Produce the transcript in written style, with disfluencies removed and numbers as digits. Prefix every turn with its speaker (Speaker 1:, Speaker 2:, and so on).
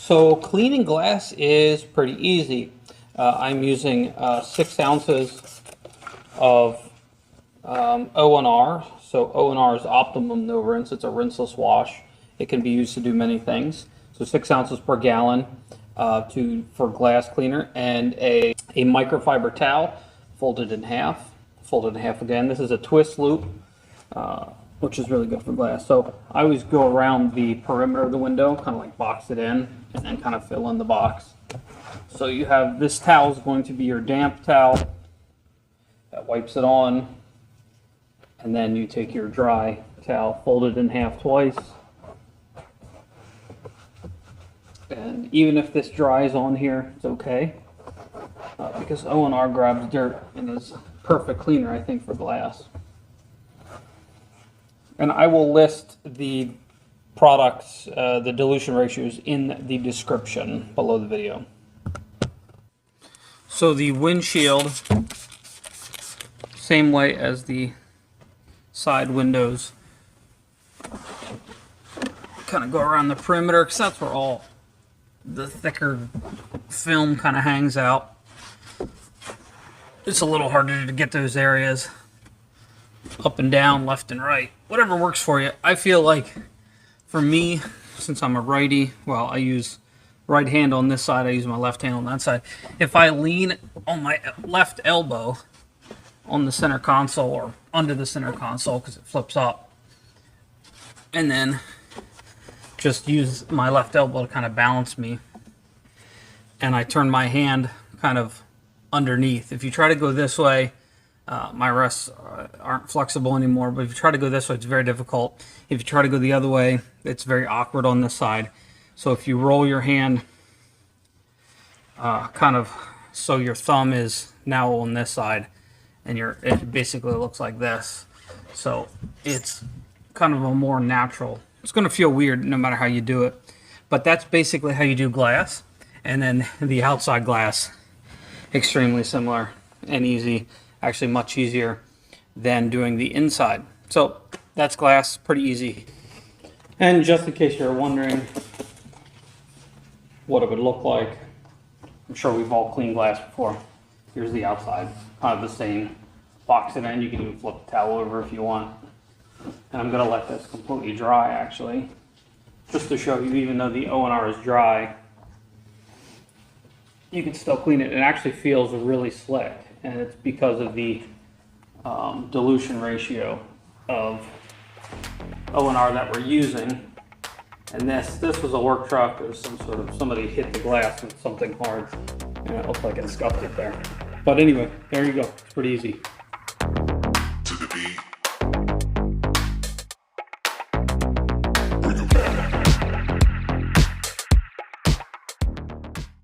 Speaker 1: So cleaning glass is pretty easy. I'm using 6 ounces of O&R. So O&R is Optimum No Rinse. It's a rinseless wash. It can be used to do many things. So 6 ounces per gallon for glass cleaner, and a microfiber towel folded in half. Folded in half again. This is a twist loop, which is really good for glass. So I always go around the perimeter of the window, kind of like box it in, and then kind of fill in the box. So you have this towel is going to be your damp towel that wipes it on, and then you take your dry towel, fold it in half twice. And even if this dries on here, it's okay, because O&R grabs dirt and is perfect cleaner, I think, for glass. And I will list the products, the dilution ratios, in the description below the video. So the windshield, same way as the side windows, kind of go around the perimeter, because that's where all the thicker film kind of hangs out. It's a little harder to get those areas up and down, left and right, whatever works for you. I feel like for me, since I'm a righty, well, I use right hand on this side, I use my left hand on that side. If I lean on my left elbow on the center console or under the center console, because it flips up, and then just use my left elbow to kind of balance me, and I turn my hand kind of underneath. If you try to go this way, my wrists aren't flexible anymore, but if you try to go this way, it's very difficult. If you try to go the other way, it's very awkward on this side. So if you roll your hand kind of so your thumb is now on this side, and it basically looks like this. So it's kind of a more natural. It's going to feel weird no matter how you do it, but that's basically how you do glass. And then the outside glass, extremely similar and easy, actually much easier than doing the inside. So that's glass, pretty easy. And just in case you're wondering what it would look like, I'm sure we've all cleaned glass before. Here's the outside, kind of the same. Box it in, you can even flip the towel over if you want. And I'm gonna let this completely dry, actually, just to show you, even though the O&R is dry, you can still clean it. It actually feels really slick, and it's because of the dilution ratio of O&R that we're using. And this was a work truck. There was somebody hit the glass with something hard, and it looked like it scuffed it there. But anyway, there you go. It's pretty easy.